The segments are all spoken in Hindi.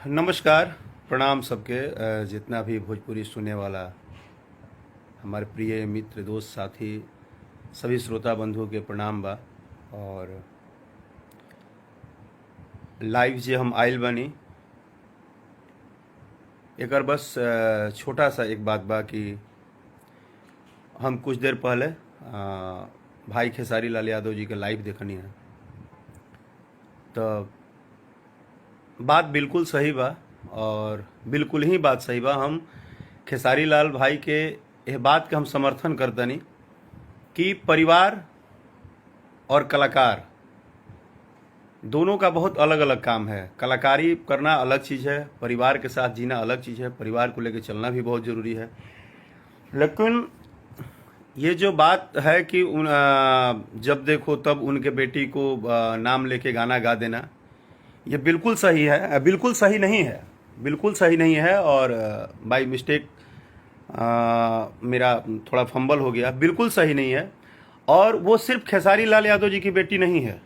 नमस्कार, प्रणाम सबके। जितना भी भोजपुरी सुनने वाला हमारे प्रिय मित्र, दोस्त, साथी, सभी श्रोता बंधुओं के प्रणाम बा। और लाइव जे हम आइल बानी, एकर बस छोटा सा एक बात बा कि हम कुछ देर पहले भाई खेसारी लाल यादव जी के लाइव देखनी है, तो बात बिल्कुल सही बा और बिल्कुल ही बात सही बा। हम खेसारी लाल भाई के यह बात के हम समर्थन करतनी कि परिवार और कलाकार दोनों का बहुत अलग अलग काम है। कलाकारी करना अलग चीज़ है, परिवार के साथ जीना अलग चीज़ है, परिवार को लेकर चलना भी बहुत ज़रूरी है। लेकिन ये जो बात है कि जब देखो तब उनके बेटी को नाम लेके गाना गा देना, ये बिल्कुल सही है, बिल्कुल सही नहीं है, बिल्कुल सही नहीं है। और बाय मिस्टेक मेरा थोड़ा फंबल हो गया, बिल्कुल सही नहीं है। और वो सिर्फ खेसारी लाल यादव जी की बेटी नहीं है,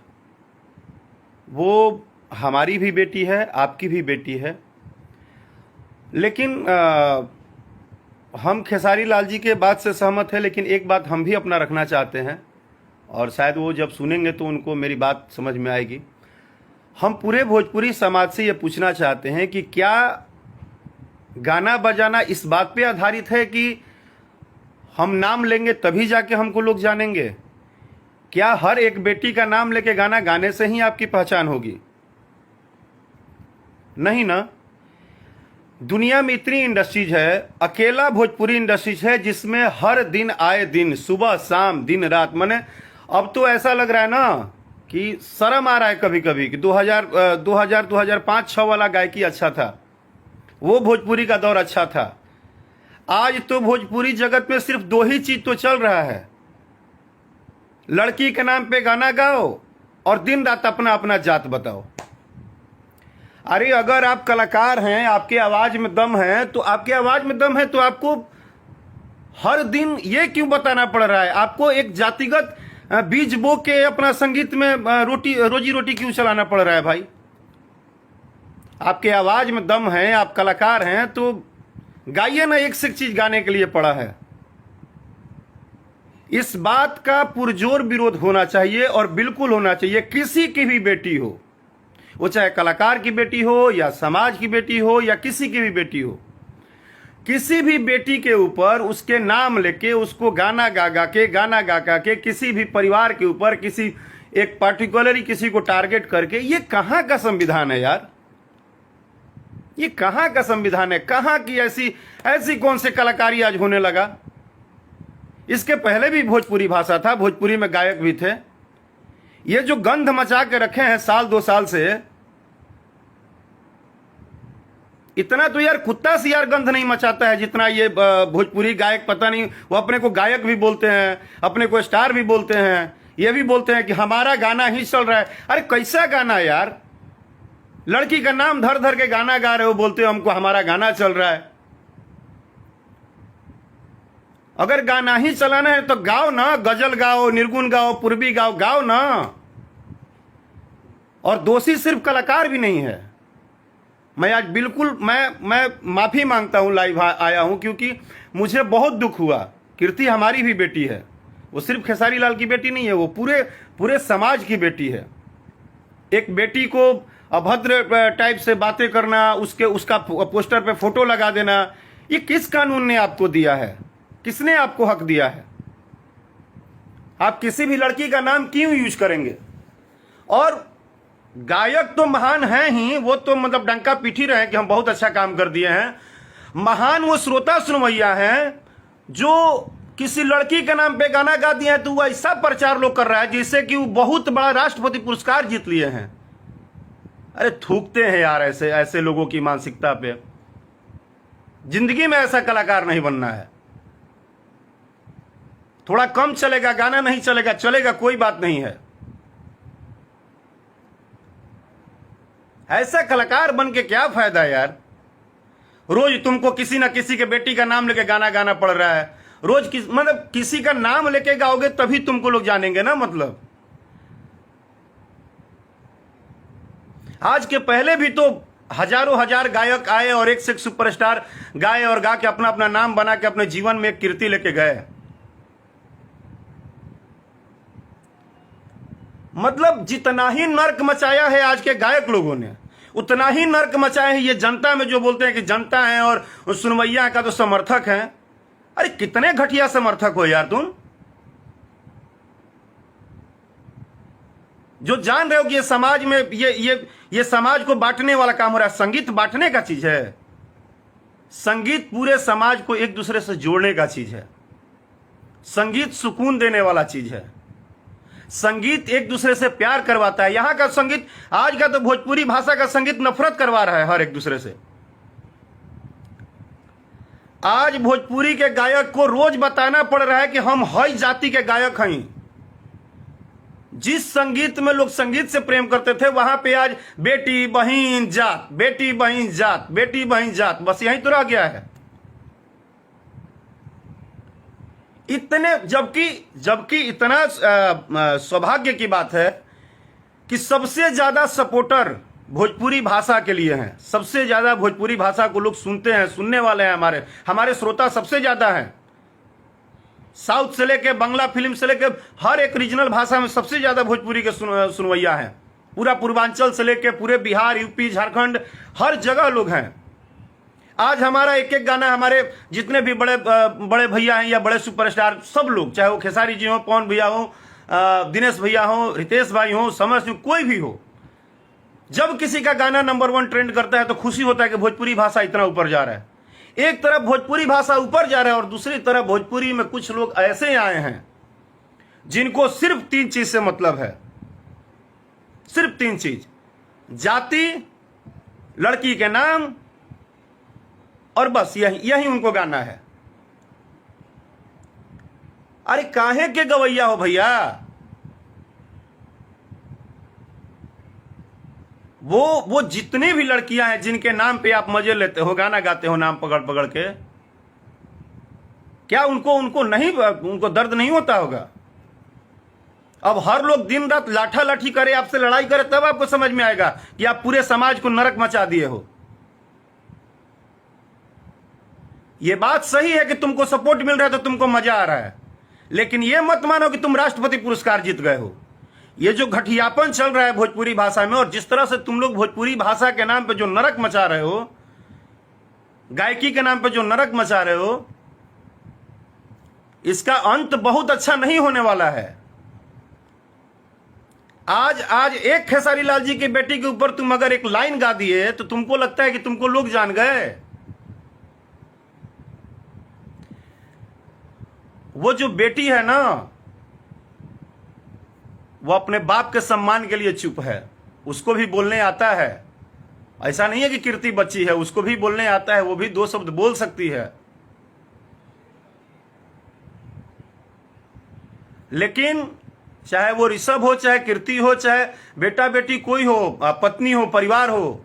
वो हमारी भी बेटी है, आपकी भी बेटी है। लेकिन हम खेसारी लाल जी के बात से सहमत हैं, लेकिन एक बात हम भी अपना रखना चाहते हैं और शायद वो जब सुनेंगे तो उनको मेरी बात समझ में आएगी। हम पूरे भोजपुरी समाज से ये पूछना चाहते हैं कि क्या गाना बजाना इस बात पे आधारित है कि हम नाम लेंगे तभी जाके हमको लोग जानेंगे? क्या हर एक बेटी का नाम लेके गाना गाने से ही आपकी पहचान होगी? नहीं ना। दुनिया में इतनी इंडस्ट्रीज है, अकेला भोजपुरी इंडस्ट्रीज है जिसमें हर दिन आए दिन, सुबह शाम दिन रात, माने अब तो ऐसा लग रहा है ना कि शर्म आ रहा है कभी कभी कि 2005-6 वाला गायकी अच्छा था, वो भोजपुरी का दौर अच्छा था। आज तो भोजपुरी जगत में सिर्फ दो ही चीज तो चल रहा है, लड़की के नाम पे गाना गाओ और दिन रात अपना अपना जात बताओ। अरे अगर आप कलाकार हैं, आपके आवाज में दम है, तो आपके आवाज में दम है तो आपको हर दिन ये क्यों बताना पड़ रहा है? आपको एक जातिगत बीज बो के अपना संगीत में रोजी रोटी क्यों चलाना पड़ रहा है भाई? आपके आवाज में दम है, आप कलाकार हैं, तो गाइए ना, एक से एक चीज गाने के लिए पड़ा है। इस बात का पुरजोर विरोध होना चाहिए और बिल्कुल होना चाहिए। किसी की भी बेटी हो, वो चाहे कलाकार की बेटी हो या समाज की बेटी हो या किसी की भी बेटी हो, किसी भी बेटी के ऊपर उसके नाम लेके उसको गाना गा के किसी भी परिवार के ऊपर किसी एक पार्टिकुलरली किसी को टारगेट करके, ये कहां का संविधान है यार? ये कहां का संविधान है? कहां की ऐसी कौन से कलाकारी आज होने लगा? इसके पहले भी भोजपुरी भाषा था, भोजपुरी में गायक भी थे। ये जो गंध मचा के रखे हैं साल 2 साल से, इतना तो यार कुत्ता से यार गंध नहीं मचाता है जितना ये भोजपुरी गायक। पता नहीं, वो अपने को गायक भी बोलते हैं, अपने को स्टार भी बोलते हैं, ये भी बोलते हैं कि हमारा गाना ही चल रहा है। अरे कैसा गाना यार? लड़की का नाम धर धर के गाना गा रहे हो, बोलते हो हमको हमारा गाना चल रहा है। अगर गाना ही चलाना है तो गाओ ना, गजल गाओ, निर्गुण गाओ, पूर्वी गाओ, गाओ ना। और दोषी सिर्फ कलाकार भी नहीं है। मैं आज बिल्कुल मैं माफी मांगता हूं, लाइव आया हूं, क्योंकि मुझे बहुत दुख हुआ। कीर्ति हमारी भी बेटी है, वो सिर्फ खेसारी लाल की बेटी नहीं है, वो पूरे समाज की बेटी है। एक बेटी को अभद्र टाइप से बातें करना, उसका पोस्टर पे फोटो लगा देना, ये किस कानून ने आपको दिया है? किसने आपको हक दिया है? आप किसी भी लड़की का नाम क्यों यूज करेंगे? और गायक तो महान हैं ही, वो तो मतलब डंका पीटी रहे हैं कि हम बहुत अच्छा काम कर दिए हैं। महान वो श्रोता सुनवैया हैं जो किसी लड़की के नाम पे गाना गा दिए हैं, तो वो ऐसा प्रचार लोग कर रहा है जिससे कि वो बहुत बड़ा राष्ट्रपति पुरस्कार जीत लिए हैं। अरे थूकते हैं यार ऐसे लोगों की मानसिकता पे। जिंदगी में ऐसा कलाकार नहीं बनना है। थोड़ा कम चलेगा, गाना नहीं चलेगा, चलेगा, कोई बात नहीं है। ऐसा कलाकार बन के क्या फायदा यार? रोज तुमको किसी ना किसी के बेटी का नाम लेके गाना गाना पड़ रहा है। रोज मतलब किसी का नाम लेके गाओगे तभी तुमको लोग जानेंगे ना। मतलब आज के पहले भी तो हजारों हजार गायक आए और एक से एक सुपरस्टार गाए और गा के अपना अपना नाम बना के अपने जीवन में एक कीर्ति लेके गए। मतलब जितना ही नर्क मचाया है आज के गायक लोगों ने, उतना ही नर्क मचाया है ये जनता में, जो बोलते हैं कि जनता है और सुनवैया का तो समर्थक है। अरे कितने घटिया समर्थक हो यार तुम, जो जान रहे हो कि ये समाज में ये समाज को बांटने वाला काम हो रहा है। संगीत बांटने का चीज है, संगीत पूरे समाज को एक दूसरे से जोड़ने का चीज है, संगीत सुकून देने वाला चीज है, संगीत एक दूसरे से प्यार करवाता है। यहां का संगीत, आज का तो भोजपुरी भाषा का संगीत नफरत करवा रहा है हर एक दूसरे से। आज भोजपुरी के गायक को रोज बताना पड़ रहा है कि हम हई जाति के गायक हैं। जिस संगीत में लोग संगीत से प्रेम करते थे, वहां पे आज बेटी बहन जात, बेटी बहन जात, बेटी बहन जात, बस यही तो रह गया है। इतने जबकि इतना सौभाग्य की बात है कि सबसे ज्यादा सपोर्टर भोजपुरी भाषा के लिए हैं। सबसे ज्यादा भोजपुरी भाषा को लोग सुनते हैं, सुनने वाले हैं, हमारे श्रोता सबसे ज्यादा हैं। साउथ से लेके बांग्ला फिल्म से लेके हर एक रीजनल भाषा में सबसे ज्यादा भोजपुरी के सुनवैया हैं। पूरा पूर्वांचल से लेके पूरे बिहार, यूपी, झारखंड, हर जगह लोग हैं। आज हमारा एक एक गाना, हमारे जितने भी बड़े भैया हैं या बड़े सुपरस्टार, सब लोग, चाहे वो खेसारी जी हो, पवन भैया हो, दिनेश भैया हो, रितेश भाई हो, समर सिंह, कोई भी हो, जब किसी का गाना नंबर 1 ट्रेंड करता है तो खुशी होता है कि भोजपुरी भाषा इतना ऊपर जा रहा है। एक तरफ भोजपुरी भाषा ऊपर जा रहा है और दूसरी तरफ भोजपुरी में कुछ लोग ऐसे आए हैं जिनको सिर्फ 3 चीज से मतलब है, सिर्फ 3 चीज: जाति, लड़की के नाम, और बस यही उनको गाना है। अरे काहे के गवैया हो भैया? वो जितनी भी लड़कियां हैं जिनके नाम पे आप मजे लेते हो, गाना गाते हो नाम पकड़ पकड़ के, क्या उनको दर्द नहीं होता होगा? अब हर लोग दिन रात लाठा लाठी करे, आपसे लड़ाई करे, तब आपको समझ में आएगा कि आप पूरे समाज को नरक मचा दिए हो। ये बात सही है कि तुमको सपोर्ट मिल रहा है तो तुमको मजा आ रहा है, लेकिन ये मत मानो कि तुम राष्ट्रपति पुरस्कार जीत गए हो। ये जो घटियापन चल रहा है भोजपुरी भाषा में, और जिस तरह से तुम लोग भोजपुरी भाषा के नाम पे जो नरक मचा रहे हो, गायकी के नाम पे जो नरक मचा रहे हो, इसका अंत बहुत अच्छा नहीं होने वाला है। आज एक खेसारी लाल जी की बेटी के ऊपर तुम अगर एक लाइन गा दिए तो तुमको लगता है कि तुमको लोग जान गए। वो जो बेटी है ना, वो अपने बाप के सम्मान के लिए चुप है, उसको भी बोलने आता है। ऐसा नहीं है कि कीर्ति बच्ची है, उसको भी बोलने आता है, वो भी 2 शब्द बोल सकती है। लेकिन चाहे वो ऋषभ हो, चाहे कीर्ति हो, चाहे बेटा बेटी कोई हो, पत्नी हो, परिवार हो,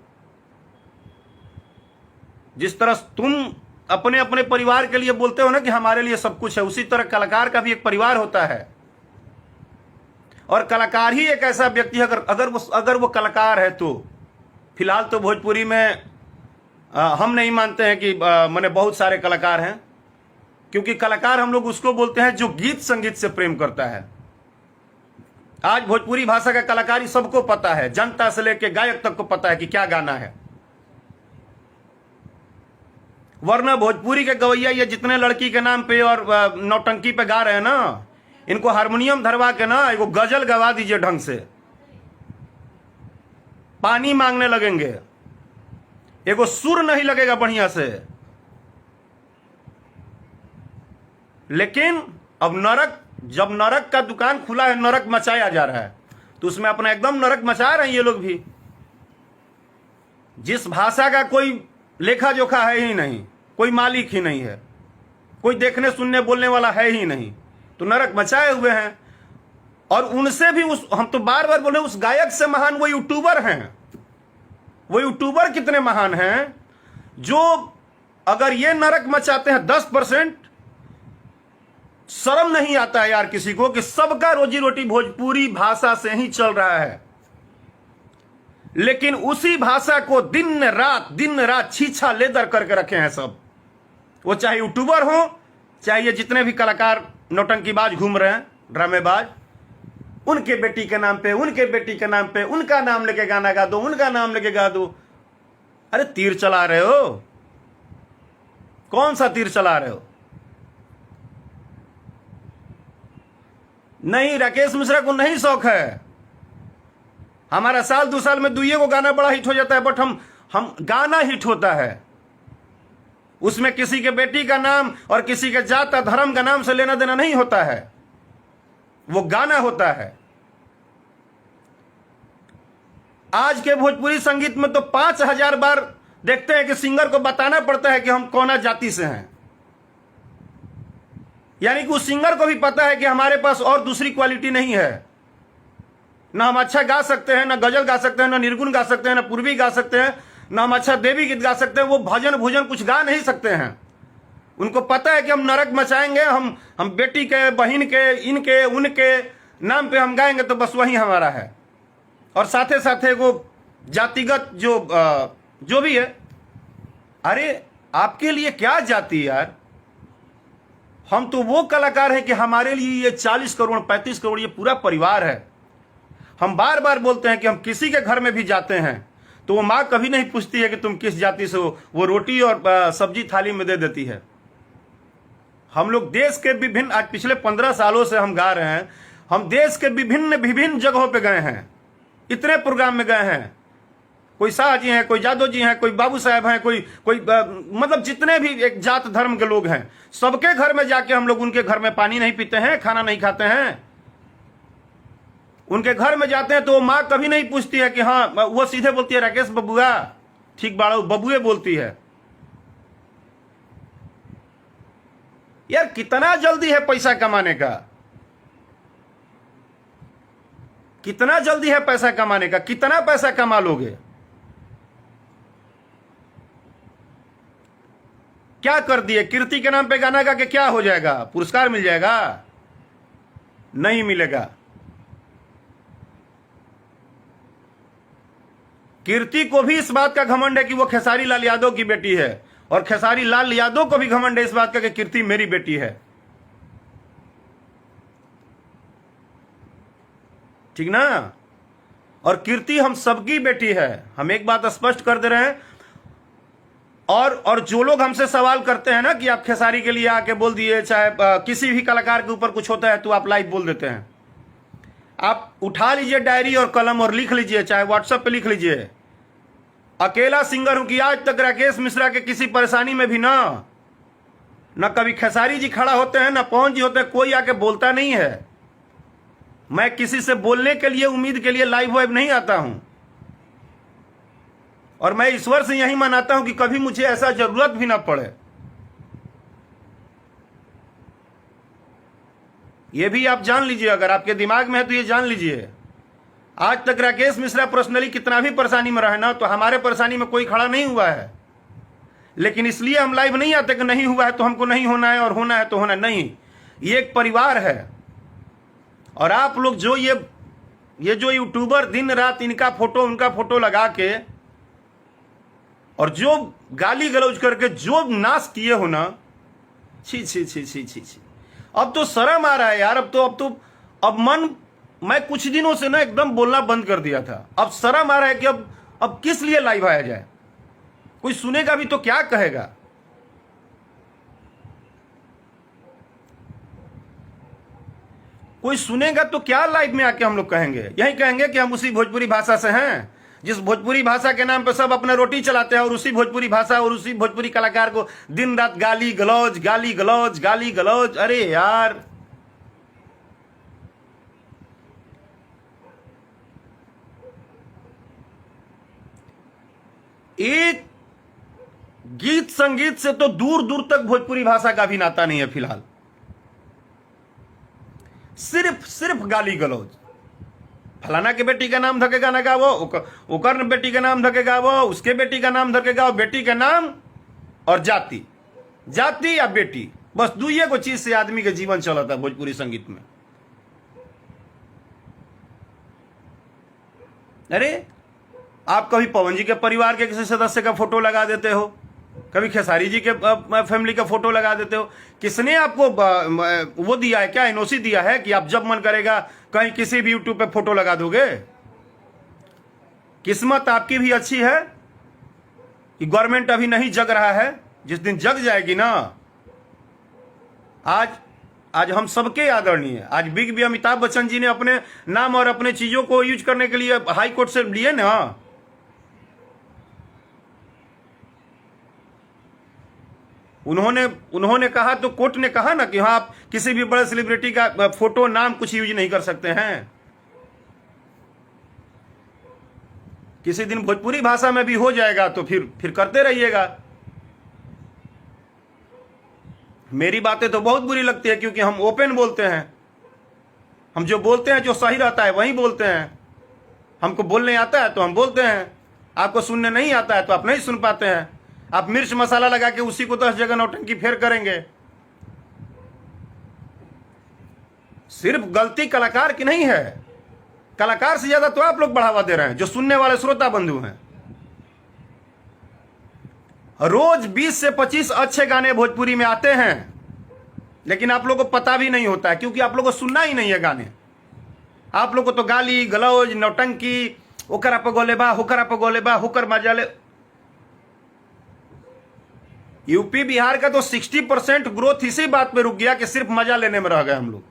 जिस तरह तुम अपने अपने परिवार के लिए बोलते हो ना कि हमारे लिए सब कुछ है, उसी तरह कलाकार का भी एक परिवार होता है। और कलाकार ही एक ऐसा व्यक्ति है, अगर वो कलाकार है तो। फिलहाल तो भोजपुरी में हम नहीं मानते हैं कि माने बहुत सारे कलाकार हैं, क्योंकि कलाकार हम लोग उसको बोलते हैं जो गीत संगीत से प्रेम करता है। आज भोजपुरी भाषा का कलाकारी सबको पता है, जनता से लेकर गायक तक को पता है कि क्या गाना है। वरना भोजपुरी के गवैया ये जितने लड़की के नाम पे और नौटंकी पे गा रहे हैं ना, इनको हारमोनियम धरवा के ना एगो गजल गवा दीजिए ढंग से, पानी मांगने लगेंगे, एगो सुर नहीं लगेगा बढ़िया से। लेकिन अब जब नरक का दुकान खुला है, नरक मचाया जा रहा है, तो उसमें अपना एकदम नरक मचा रहे हैं ये लोग भी। जिस भाषा का कोई लेखा जोखा है ही नहीं, कोई मालिक ही नहीं है, कोई देखने सुनने बोलने वाला है ही नहीं, तो नरक मचाए हुए हैं। और उनसे भी हम तो बार बार बोले, उस गायक से महान वो यूट्यूबर हैं। वो यूट्यूबर कितने महान हैं जो अगर ये नरक मचाते हैं 10%, शर्म नहीं आता है यार किसी को कि सबका रोजी रोटी भोजपुरी भाषा से ही चल रहा है। लेकिन उसी भाषा को दिन रात छीछा लेदर करके रखे हैं सब। वो चाहे यूट्यूबर हो, चाहे ये जितने भी कलाकार नौटंकीबाज घूम रहे हैं, ड्रामेबाज, उनके बेटी के नाम पे, उनके बेटी के नाम पे, उनका नाम लेके गाना गा दो, उनका नाम लेके गा दो। अरे तीर चला रहे हो, कौन सा तीर चला रहे हो? नहीं, राकेश मिश्रा को नहीं शौक है। हमारा साल 2 साल में दुइये को गाना बड़ा हिट हो जाता है, बट हम गाना हिट होता है, उसमें किसी के बेटी का नाम और किसी के जात धर्म का नाम से लेना देना नहीं होता है, वो गाना होता है। आज के भोजपुरी संगीत में तो 5000 बार देखते हैं कि सिंगर को बताना पड़ता है कि हम कौन जाति से हैं, यानी कि उस सिंगर को भी पता है कि हमारे पास और दूसरी क्वालिटी नहीं है, ना हम अच्छा गा सकते हैं, ना गजल गा सकते हैं, ना निर्गुण गा सकते हैं, ना पूर्वी गा सकते हैं, ना हम अच्छा देवी गीत गा सकते हैं। वो भजन भुजन कुछ गा नहीं सकते हैं। उनको पता है कि हम नरक मचाएंगे, हम बेटी के, बहन के, इनके उनके नाम पे हम गाएंगे तो बस वही हमारा है। और साथे साथे वो जातिगत जो भी है, अरे आपके लिए क्या जाति यार? हम तो वो कलाकार हैं कि हमारे लिए ये 40 करोड़ 35 करोड़ ये पूरा परिवार है। हम बार बार बोलते हैं कि हम किसी के घर में भी जाते हैं तो वो माँ कभी नहीं पूछती है कि तुम किस जाति से हो, वो रोटी और सब्जी थाली में दे देती है। हम लोग देश के विभिन्न, आज पिछले 15 सालों से हम गा रहे हैं, हम देश के विभिन्न जगहों पे गए हैं, इतने प्रोग्राम में गए हैं। कोई शाह जी हैं, कोई जादव जी हैं, कोई बाबू साहब हैं, कोई मतलब जितने भी एक जात धर्म के लोग हैं, सबके घर में जाके हम लोग उनके घर में पानी नहीं पीते हैं, खाना नहीं खाते हैं। उनके घर में जाते हैं तो वो माँ कभी नहीं पूछती है कि हाँ, वो सीधे बोलती है राकेश बबुआ ठीक बाड़ा, बबुए बोलती है। यार कितना जल्दी है पैसा कमाने का, कितना जल्दी है पैसा कमाने का, कितना पैसा कमा लोगे? क्या कर दिए? कीर्ति के नाम पे गाना गा के क्या हो जाएगा? पुरस्कार मिल जाएगा? नहीं मिलेगा। कीर्ति को भी इस बात का घमंड है कि वो खेसारी लाल यादव की बेटी है, और खेसारी लाल यादव को भी घमंड है इस बात का कि कीर्ति मेरी बेटी है। ठीक ना? और कीर्ति हम सबकी बेटी है। हम एक बात स्पष्ट कर दे रहे हैं। और जो लोग हमसे सवाल करते हैं ना कि आप खेसारी के लिए आके बोल दिए, चाहे किसी भी कलाकार के ऊपर कुछ होता है तो आप लाइव बोल देते हैं, आप उठा लीजिए डायरी और कलम और लिख लीजिए, चाहे व्हाट्सएप पे लिख लीजिए। अकेला सिंगर हूं कि आज तक राकेश मिश्रा के किसी परेशानी में भी ना कभी खेसारी जी खड़ा होते हैं, ना पवन जी होते हैं, कोई आके बोलता नहीं है। मैं किसी से बोलने के लिए, उम्मीद के लिए लाइव वाइव नहीं आता हूं, और मैं ईश्वर से यही मनाता हूं कि कभी मुझे ऐसा जरूरत भी ना पड़े। ये भी आप जान लीजिए, अगर आपके दिमाग में है तो ये जान लीजिए, आज तक राकेश मिश्रा पर्सनली कितना भी परेशानी में रहे ना, तो हमारे परेशानी में कोई खड़ा नहीं हुआ है। लेकिन इसलिए हम लाइव नहीं आते कि नहीं हुआ है तो हमको नहीं होना है, और होना है तो होना नहीं। ये एक परिवार है। और आप लोग जो ये जो यूट्यूबर दिन रात इनका फोटो उनका फोटो लगा के और जो गाली गलौज करके जो नाश किए हो ना, छी छी छी छी छी छी, अब तो शर्म आ रहा है यार। अब मैं कुछ दिनों से ना एकदम बोलना बंद कर दिया था। अब शर्म आ रहा है कि अब किस लिए लाइव आया जाए? कोई सुनेगा भी तो क्या कहेगा? कोई सुनेगा तो क्या लाइव में आके हम लोग कहेंगे? यही कहेंगे कि हम उसी भोजपुरी भाषा से हैं जिस भोजपुरी भाषा के नाम पे सब अपना रोटी चलाते हैं, और उसी भोजपुरी भाषा और उसी भोजपुरी कलाकार को दिन रात गाली गलौज गाली गलौज गाली गलौज। अरे यार, एक गीत संगीत से तो दूर दूर तक भोजपुरी भाषा का भी नाता नहीं है फिलहाल। सिर्फ गाली गलौज। फलाना के बेटी का नाम धके गाना गावो, ओकर बेटी का नाम धके गावो, उसके बेटी का नाम धके गाओ। बेटी का नाम और जाति या बेटी, बस दुइये को चीज से आदमी के जीवन चलता है भोजपुरी संगीत में। अरे आप कभी पवन जी के परिवार के किसी सदस्य का फोटो लगा देते हो, कभी खेसारी जी के फैमिली का फोटो लगा देते हो। किसने आपको वो दिया है, क्या एनओसी दिया है कि आप जब मन करेगा कहीं किसी भी यूट्यूब पे फोटो लगा दोगे? किस्मत आपकी भी अच्छी है कि गवर्नमेंट अभी नहीं जग रहा है। जिस दिन जग जाएगी ना, आज हम सबके आदरणीय, आज बिग बी अमिताभ बच्चन जी ने अपने नाम और अपने चीजों को यूज करने के लिए हाई कोर्ट से लिए ना। उन्होंने कहा तो कोर्ट ने कहा ना कि हाँ, आप किसी भी बड़े सेलिब्रिटी का फोटो, नाम कुछ यूज नहीं कर सकते हैं। किसी दिन भोजपुरी भाषा में भी हो जाएगा तो फिर करते रहिएगा। मेरी बातें तो बहुत बुरी लगती है क्योंकि हम ओपन बोलते हैं। हम जो बोलते हैं, जो सही रहता है वही बोलते हैं। हमको बोलने आता है तो हम बोलते हैं, आपको सुनने नहीं आता है तो आप नहीं सुन पाते हैं। आप मिर्च मसाला लगा के उसी को 10 जगह नौटंकी फेर करेंगे। सिर्फ गलती कलाकार की नहीं है, कलाकार से ज्यादा तो आप लोग बढ़ावा दे रहे हैं, जो सुनने वाले श्रोता बंधु हैं। रोज 20 से 25 अच्छे गाने भोजपुरी में आते हैं, लेकिन आप लोगों को पता भी नहीं होता है क्योंकि आप लोगों को सुनना ही नहीं है गाने। आप लोगों को तो गाली गलौज, नौटंकी, ओकरा पे गोले बा, होकरा पे गोले बा, होकर मजाले। यूपी बिहार का तो 60% ग्रोथ इसी बात पे रुक गया कि सिर्फ मजा लेने में रह गए हम लोग।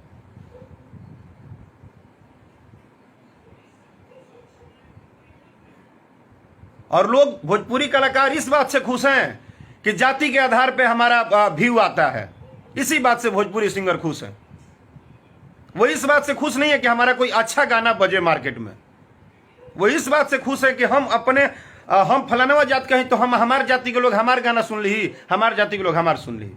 और लोग, भोजपुरी कलाकार इस बात से खुश हैं कि जाति के आधार पे हमारा व्यू आता है। इसी बात से भोजपुरी सिंगर खुश हैं। वो इस बात से खुश नहीं है कि हमारा कोई अच्छा गाना बजे मार्केट में। वो इस बात से खुश है कि हम फलानवा जात कहीं तो हम हमारे जाति के लोग हमारे गाना सुन ली, हमारे जाति के लोग हमारे सुन ली।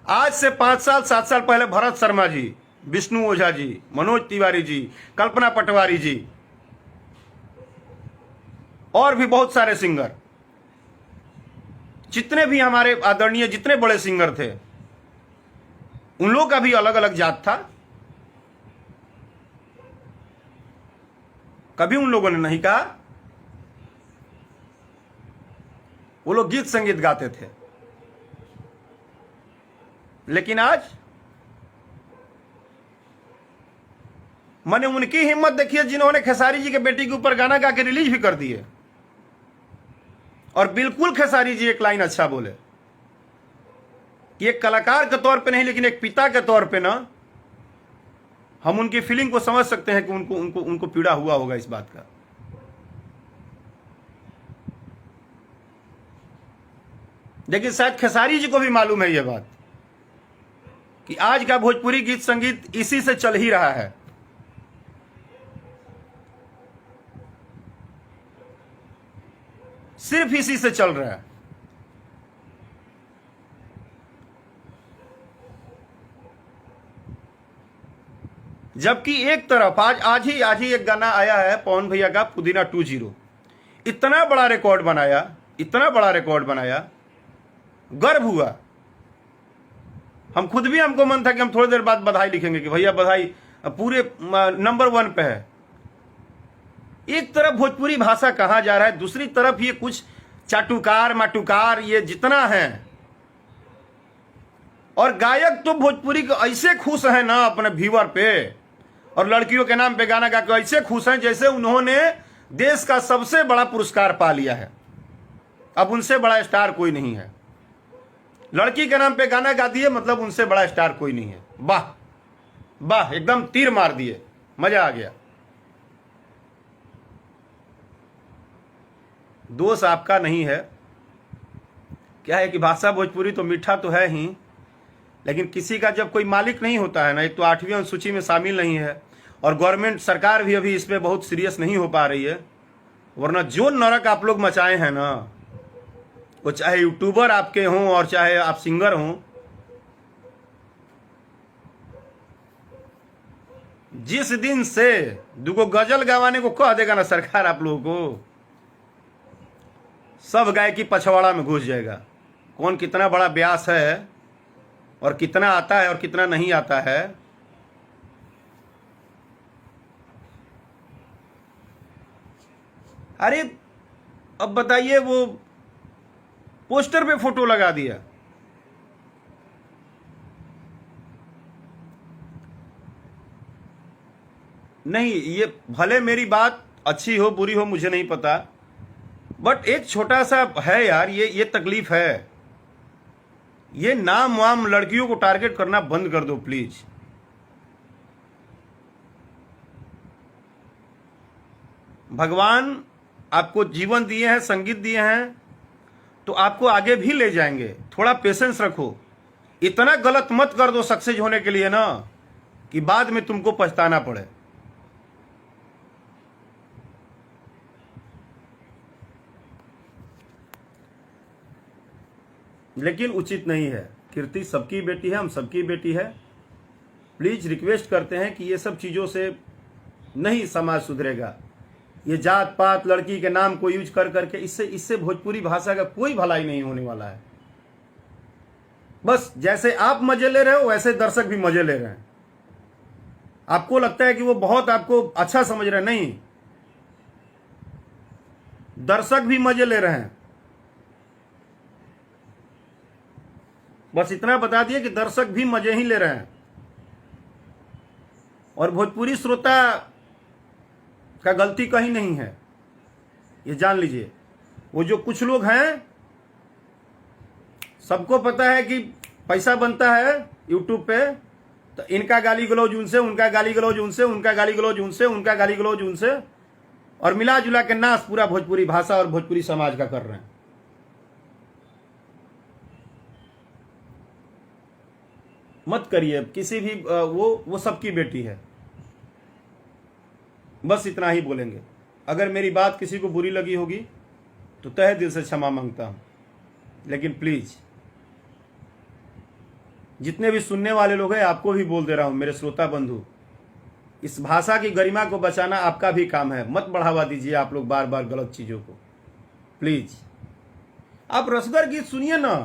आज से 5 साल 7 साल पहले भरत शर्मा जी, विष्णु ओझा जी, मनोज तिवारी जी, कल्पना पटवारी जी और भी बहुत सारे सिंगर, जितने भी हमारे आदरणीय, जितने बड़े सिंगर थे, उन लोगों का भी अलग अलग जात था। कभी उन लोगों ने नहीं कहा। वो लोग गीत संगीत गाते थे। लेकिन आज मैंने उनकी हिम्मत देखी है जिन्होंने खेसारी जी के बेटी के ऊपर गाना गा के रिलीज भी कर दिए। और बिल्कुल खेसारी जी एक लाइन अच्छा बोले कि एक कलाकार के तौर पे नहीं, लेकिन एक पिता के तौर पे ना, हम उनकी फीलिंग को समझ सकते हैं कि उनको पीड़ा हुआ होगा इस बात का। लेकिन शायद खेसारी जी को भी मालूम है यह बात कि आज का भोजपुरी गीत संगीत इसी से चल ही रहा है। सिर्फ इसी से चल रहा है। जबकि एक तरफ आज ही एक गाना आया है पवन भैया का, पुदीना 20। इतना बड़ा रिकॉर्ड बनाया, इतना बड़ा रिकॉर्ड बनाया, गर्व हुआ। हम खुद भी, हमको मन था कि हम थोड़ी देर बाद बधाई लिखेंगे कि भैया बधाई पूरे नंबर 1 पे है। एक तरफ भोजपुरी भाषा कहा जा रहा है, दूसरी तरफ ये कुछ चाटुकार माटुकार ये जितना है, और गायक तो भोजपुरी को ऐसे खुश हैं ना अपने व्यूअर पे, और लड़कियों के नाम पे गाना गा के ऐसे खुश हैं जैसे उन्होंने देश का सबसे बड़ा पुरस्कार पा लिया है। अब उनसे बड़ा स्टार कोई नहीं है। लड़की के नाम पे गाना गा दिए, मतलब उनसे बड़ा स्टार कोई नहीं है। वाह वाह, एकदम तीर मार दिए, मजा आ गया। दोष आपका नहीं है। क्या है कि भाषा भोजपुरी तो मीठा तो है ही, लेकिन किसी का जब कोई मालिक नहीं होता है ना, एक तो 8वीं अनुसूची में शामिल नहीं है, और गवर्नमेंट सरकार भी अभी इस पे बहुत सीरियस नहीं हो पा रही है। वरना जो नरक आप लोग मचाए हैं ना, वो चाहे यूट्यूबर आपके हों और चाहे आप सिंगर हों, जिस दिन से 2 गजल गवाने को कह देगा ना सरकार आप लोगों को, सब गायकी पछवाड़ा में घुस जाएगा। कौन कितना बड़ा ब्यास है और कितना आता है और कितना नहीं आता है, अरे अब बताइए, वो पोस्टर पे फोटो लगा दिया। नहीं, ये भले मेरी बात अच्छी हो बुरी हो मुझे नहीं पता, बट एक छोटा सा है यार, ये तकलीफ है। ये नाम वाम लड़कियों को टारगेट करना बंद कर दो प्लीज। भगवान आपको जीवन दिए हैं, संगीत दिए हैं, तो आपको आगे भी ले जाएंगे। थोड़ा पेशेंस रखो। इतना गलत मत कर दो सक्सेस होने के लिए ना कि बाद में तुमको पछताना पड़े। लेकिन उचित नहीं है। कीर्ति सबकी बेटी है, हम सबकी बेटी है। प्लीज रिक्वेस्ट करते हैं कि ये सब चीजों से नहीं समाज सुधरेगा। ये जात पात लड़की के नाम को यूज कर करके इससे भोजपुरी भाषा का कोई भलाई नहीं होने वाला है। बस जैसे आप मजे ले रहे हो वैसे दर्शक भी मजे ले रहे हैं। आपको लगता है कि वो बहुत आपको अच्छा समझ रहे हैं, नहीं, दर्शक भी मजे ले रहे हैं। बस इतना बता दिए कि दर्शक भी मजे ही ले रहे हैं। और भोजपुरी श्रोता का गलती कहीं नहीं है, ये जान लीजिए। वो जो कुछ लोग हैं, सबको पता है कि पैसा बनता है यूट्यूब पे, तो इनका गाली गलौज उनसे, उनका गाली गलौज उनसे, उनका गाली गलौज उनसे, उनका गाली गलौज उनसे, और मिला जुला के नाश पूरा भोजपुरी भाषा और भोजपुरी समाज का कर रहे हैं। मत करिए किसी भी, वो सबकी बेटी है। बस इतना ही बोलेंगे। अगर मेरी बात किसी को बुरी लगी होगी तो तहे दिल से क्षमा मांगता हूं। लेकिन प्लीज जितने भी सुनने वाले लोग हैं, आपको भी बोल दे रहा हूं, मेरे श्रोता बंधु, इस भाषा की गरिमा को बचाना आपका भी काम है। मत बढ़ावा दीजिए आप लोग बार बार गलत चीजों को। प्लीज आप रसगर गीत सुनिए ना,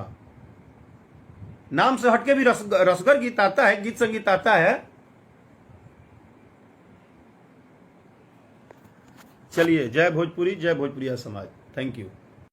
नाम से हटके भी रसगर गीत आता है, गीत संगीत आता है। चलिए, जय भोजपुरी, जय भोजपुरिया समाज। Thank you.